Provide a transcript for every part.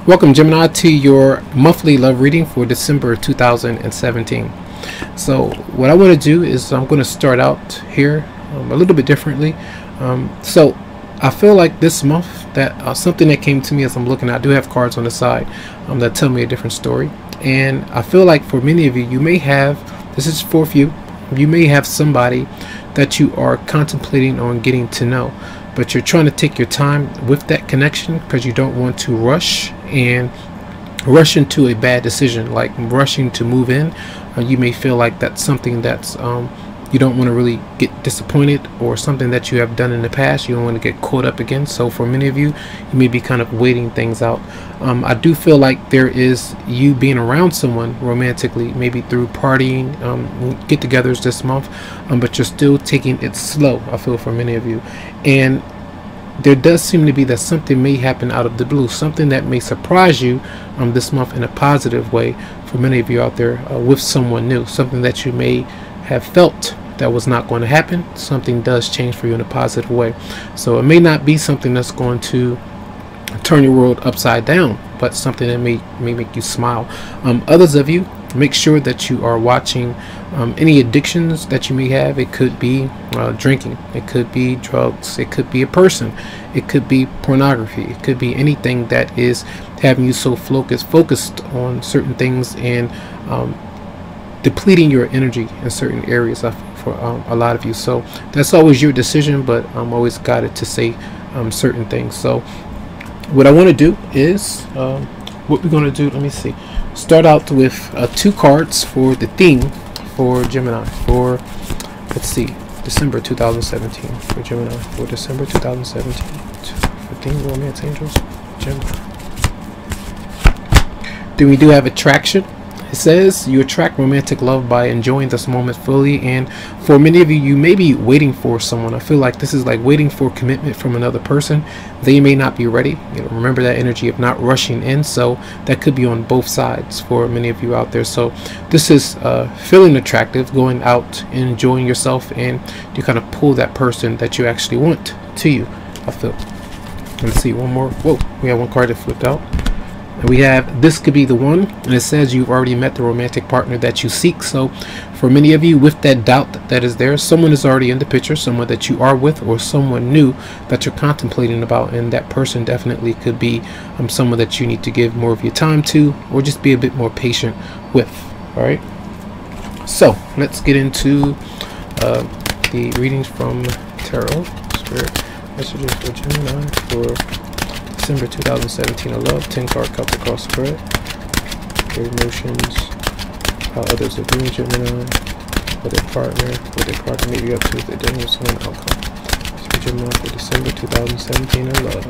Welcome, Gemini, to your monthly love reading for December 2017. So what I want to do is I'm going to start out here a little bit differently. So I feel like this month that something that came to me as I'm looking, I do have cards on the side that tell me a different story. And I feel like for many of you, you may have, this is for a few, you may have somebody that you are contemplating on getting to know, but you're trying to take your time with that connection because you don't want to rush into a bad decision, like rushing to move in. You may feel like that's something that's you don't want to really get disappointed, or something that you have done in the past you don't want to get caught up again. So for many of you, you may be kind of waiting things out. I do feel like there is you being around someone romantically, maybe through partying, get-togethers this month, but you're still taking it slow, I feel, for many of you. And there does seem to be that something may happen out of the blue, something that may surprise you this month in a positive way for many of you out there, with someone new, something that you may have felt that was not going to happen. Something does change for you in a positive way. So it may not be something that's going to turn your world upside down, but something that may make you smile. Others of you, make sure that you are watching any addictions that you may have. It could be drinking, it could be drugs, it could be a person, it could be pornography, it could be anything that is having you so focused on certain things and depleting your energy in certain areas for a lot of you. So that's always your decision, but I'm always guided to say certain things. So what I want to do is what we're going to do, let me see, start out with 2 cards for the theme for Gemini for, let's see, December 2017 for Gemini for December 2017 for theme romance angels, Gemini. Then we do have attraction. It says you attract romantic love by enjoying this moment fully, and for many of you, you may be waiting for someone. I feel like this is like waiting for commitment from another person. They may not be ready. Remember that energy of not rushing in, so that could be on both sides for many of you out there. So this is feeling attractive, going out and enjoying yourself, and you kind of pull that person that you actually want to you, I feel. Let's see, one more. Whoa, we have one card that flipped out. We have this could be the one, and it says you've already met the romantic partner that you seek. So for many of you, with that doubt that is there, someone is already in the picture, someone that you are with, or someone new that you're contemplating about, and that person definitely could be someone that you need to give more of your time to, or just be a bit more patient with. All right, so let's get into the readings from Tarot Spirit messages for Gemini for December 2017 of love. 10 card couple cross spread. Their emotions, how others are doing Gemini, what their partner may be up to if they're dealing with someone outcome. For Gemini for December 2017 of love.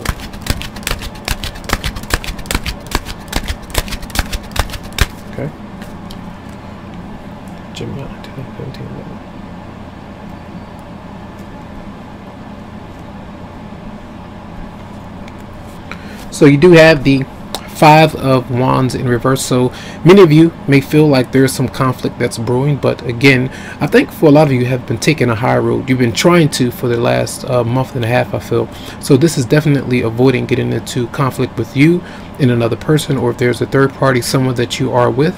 Okay. Gemini 2017 of love. So you do have the 5 of Wands in reverse. So many of you may feel like there's some conflict that's brewing, but again, I think for a lot of you have been taking a high road. You've been trying to for the last month and a half, I feel. So this is definitely avoiding getting into conflict with you and another person, or if there's a third party, someone that you are with,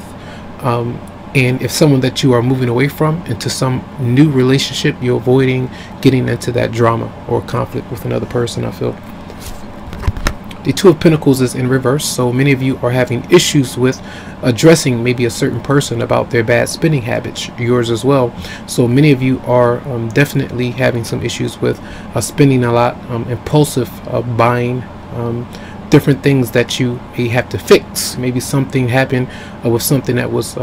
and if someone that you are moving away from into some new relationship, you're avoiding getting into that drama or conflict with another person, I feel. The 2 of Pentacles is in reverse, so many of you are having issues with addressing maybe a certain person about their bad spending habits, yours as well. So many of you are definitely having some issues with spending a lot, impulsive buying, different things that you may have to fix. Maybe something happened with something that was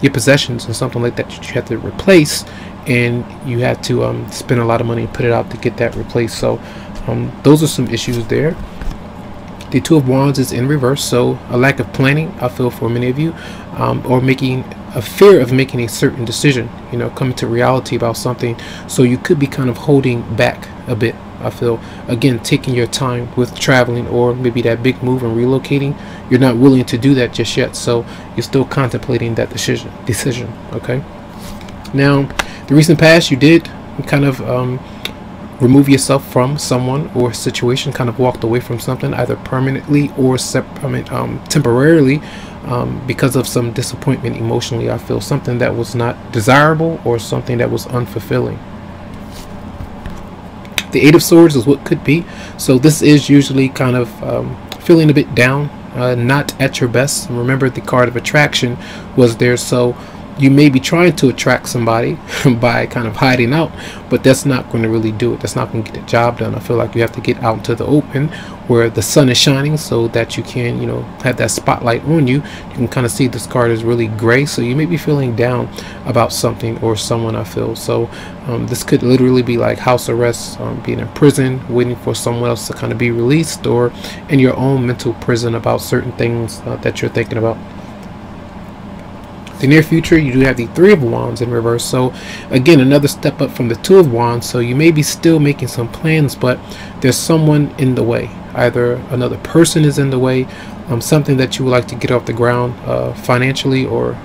your possessions and something like that you had to replace, and you had to spend a lot of money and put it out to get that replaced. So those are some issues there. The 2 of Wands is in reverse, so a lack of planning, I feel, for many of you, or making a fear of making a certain decision, coming to reality about something. So you could be kind of holding back a bit, I feel. Again, taking your time with traveling, or maybe that big move and relocating. You're not willing to do that just yet, so you're still contemplating that decision. Okay. Now, the recent past, you did kind of remove yourself from someone or situation, kind of walked away from something, either permanently or temporarily, because of some disappointment emotionally. I feel something that was not desirable or something that was unfulfilling. The Eight of Swords is what could be. So this is usually kind of feeling a bit down, not at your best. Remember, the card of attraction was there, so you may be trying to attract somebody by kind of hiding out, but that's not going to really do it. That's not going to get the job done. I feel like you have to get out into the open where the sun is shining, so that you can, you know, have that spotlight on you. You can kind of see this card is really gray, so you may be feeling down about something or someone, I feel. So this could literally be like house arrest, being in prison, waiting for someone else to kind of be released, or in your own mental prison about certain things that you're thinking about. The near future, you do have the Three of Wands in reverse, so again, another step up from the Two of Wands. So you may be still making some plans, but there's someone in the way. Either another person is in the way, something that you would like to get off the ground financially, or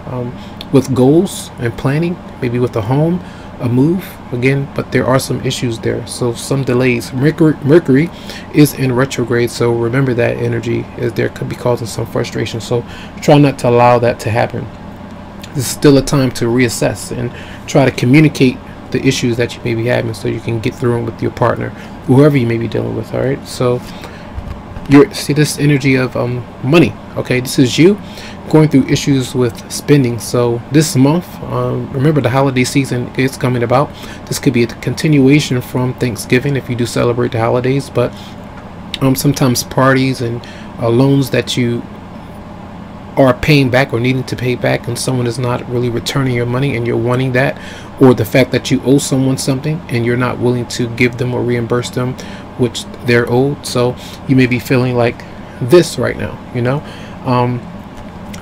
with goals and planning, maybe with a home, a move again, but there are some issues there, so some delays. Mercury is in retrograde, so remember that energy is there, could be causing some frustration, so try not to allow that to happen. This is still a time to reassess and try to communicate the issues that you may be having, so you can get through them with your partner, whoever you may be dealing with. All right, so you see this energy of money. Okay, this is you going through issues with spending. So this month, remember, the holiday season is coming about. This could be a continuation from Thanksgiving if you do celebrate the holidays, but sometimes parties and loans that you are paying back or needing to pay back, and someone is not really returning your money and you're wanting that, or the fact that you owe someone something and you're not willing to give them or reimburse them which they're owed. So you may be feeling like this right now, you know.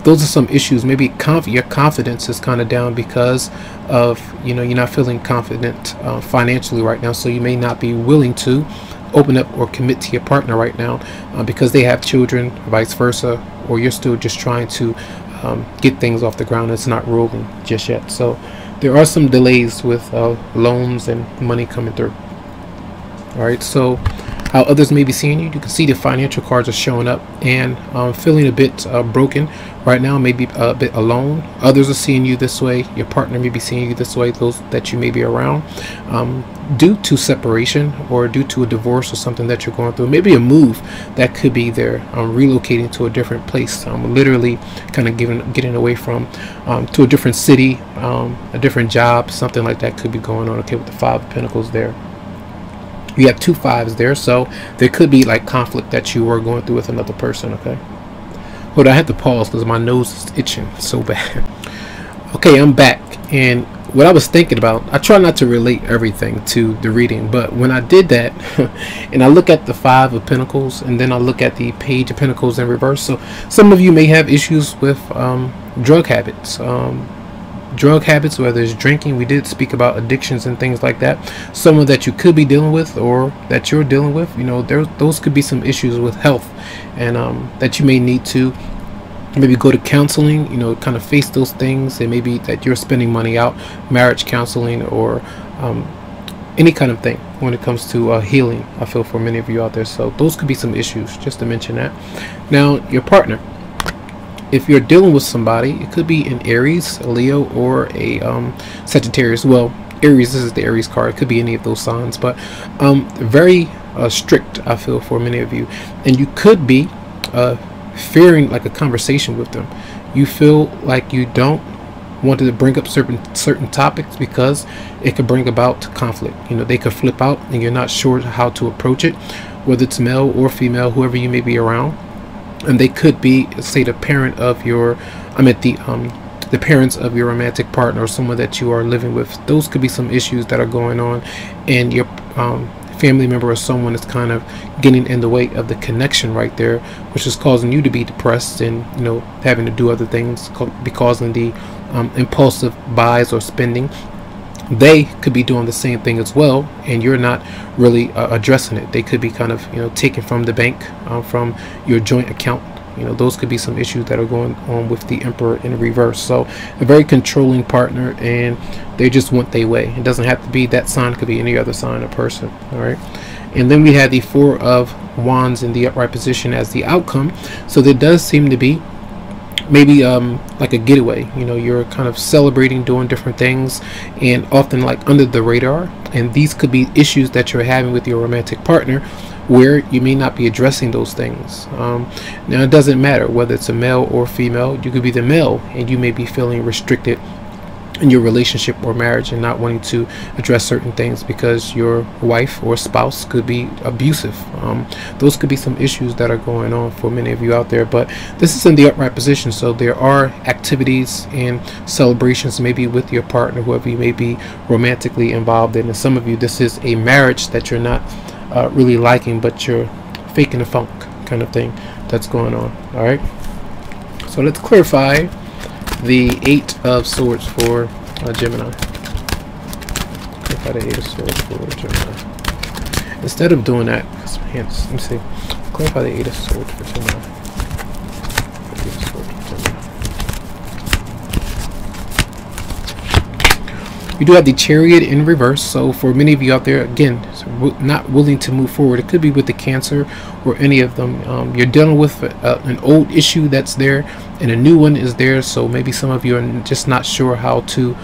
Those are some issues. Maybe your confidence is kind of down because of, you know, you're not feeling confident financially right now, so you may not be willing to open up or commit to your partner right now because they have children, or vice versa, or you're still just trying to get things off the ground. It's not rolling just yet. So there are some delays with loans and money coming through. All right, so how others may be seeing you can see the financial cards are showing up, and feeling a bit broken right now, maybe a bit alone. Others are seeing you this way. Your partner may be seeing you this way, those that you may be around, due to separation or due to a divorce or something that you're going through. Maybe a move that could be there, relocating to a different place, literally kind of getting away from to a different city, a different job, something like that could be going on. Okay, with the Five of Pentacles there. You have two fives there, so there could be like conflict that you were going through with another person. Okay, hold on, I had to pause because my nose is itching so bad. Okay, I'm back, and what I was thinking about, I try not to relate everything to the reading, but when I did that and I look at the Five of Pentacles and then I look at the Page of Pentacles in reverse, so some of you may have issues with drug habits, whether it's drinking. We did speak about addictions and things like that. Someone that you could be dealing with or that you're dealing with, you know, those could be some issues with health, and that you may need to maybe go to counseling, you know, kind of face those things. And maybe that you're spending money out, marriage counseling, or any kind of thing when it comes to healing, I feel, for many of you out there. So those could be some issues, just to mention that. Now, your partner, if you're dealing with somebody, it could be an Aries, a Leo, or a Sagittarius. Well, Aries, this is the Aries card. It could be any of those signs, but very strict, I feel, for many of you. And you could be fearing like a conversation with them. You feel like you don't want to bring up certain topics because it could bring about conflict. You know, they could flip out and you're not sure how to approach it, whether it's male or female, whoever you may be around. And they could be, say, the parent of your, the parents of your romantic partner, or someone that you are living with. Those could be some issues that are going on, and your family member or someone is kind of getting in the way of the connection right there, which is causing you to be depressed and, you know, having to do other things, causing the impulsive buys or spending. They could be doing the same thing as well, and you're not really addressing it. They could be kind of, you know, taken from the bank, from your joint account, You know, those could be some issues that are going on with the Emperor in reverse. So a very controlling partner, and they just want their way. It doesn't have to be that sign, it could be any other sign or person. All right. And then we have the Four of Wands in the upright position as the outcome. So there does seem to be maybe like a getaway. You know, you're kind of celebrating, doing different things, and often like under the radar. And these could be issues that you're having with your romantic partner, where you may not be addressing those things. Now it doesn't matter whether it's a male or female. You could be the male and you may be feeling restricted in your relationship or marriage and not wanting to address certain things because your wife or spouse could be abusive. Those could be some issues that are going on for many of you out there, but this is in the upright position, so there are activities and celebrations maybe with your partner, whoever you may be romantically involved in. And some of you, this is a marriage that you're not really liking, but you're faking the funk kind of thing that's going on. All right, so let's clarify the Eight of Swords for Gemini. Clarify the Eight of Swords for Gemini. Instead of doing that, let me see. Clarify the Eight of Swords for Gemini. Eight of Swords for Gemini. You do have the Chariot in reverse. So for many of you out there, again, not willing to move forward. It could be with the Cancer or any of them. You're dealing with an old issue that's there, and a new one is there. So maybe some of you are just not sure how to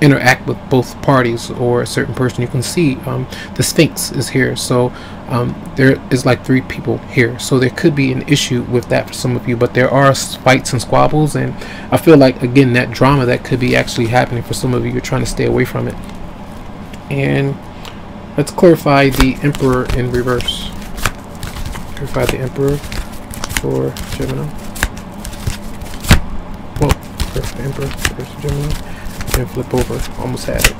interact with both parties or a certain person. You can see the Sphinx is here, so there is like 3 people here, so there could be an issue with that for some of you. But there are fights and squabbles, and I feel like, again, that drama that could be actually happening for some of you. You're trying to stay away from it. And let's clarify the Emperor in reverse. Clarify the Emperor for Gemini. Well, clarify the Emperor for Gemini. And flip over. Almost had it.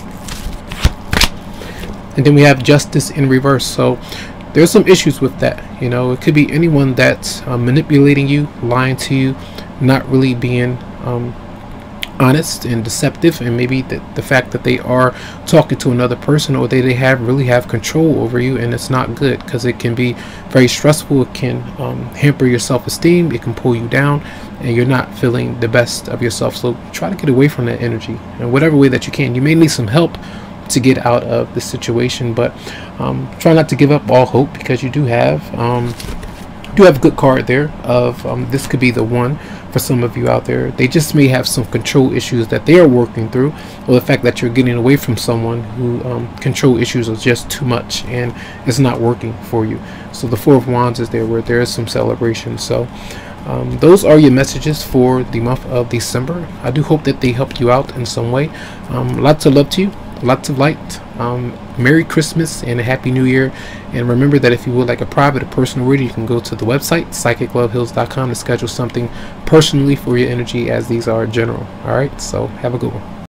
And then we have Justice in reverse. So there's some issues with that. You know, it could be anyone that's manipulating you, lying to you, not really being honest and deceptive, and maybe the fact that they are talking to another person, or they really have control over you, and it's not good because it can be very stressful. It can hamper your self-esteem. It can pull you down, and you're not feeling the best of yourself. So try to get away from that energy in whatever way that you can. You may need some help to get out of the situation, but try not to give up all hope, because you do have a good card there of this could be the one for some of you out there. They just may have some control issues that they are working through, or the fact that you're getting away from someone who control issues are just too much and it's not working for you. So the Four of Wands is there, where there is some celebration. So those are your messages for the month of December. I do hope that they helped you out in some way. Lots of love to you, lots of light. Merry Christmas and a Happy New Year. And remember that if you would like a private or personal reading, you can go to the website psychicloveheals.com to schedule something personally for your energy, as these are general. All right, so have a good one.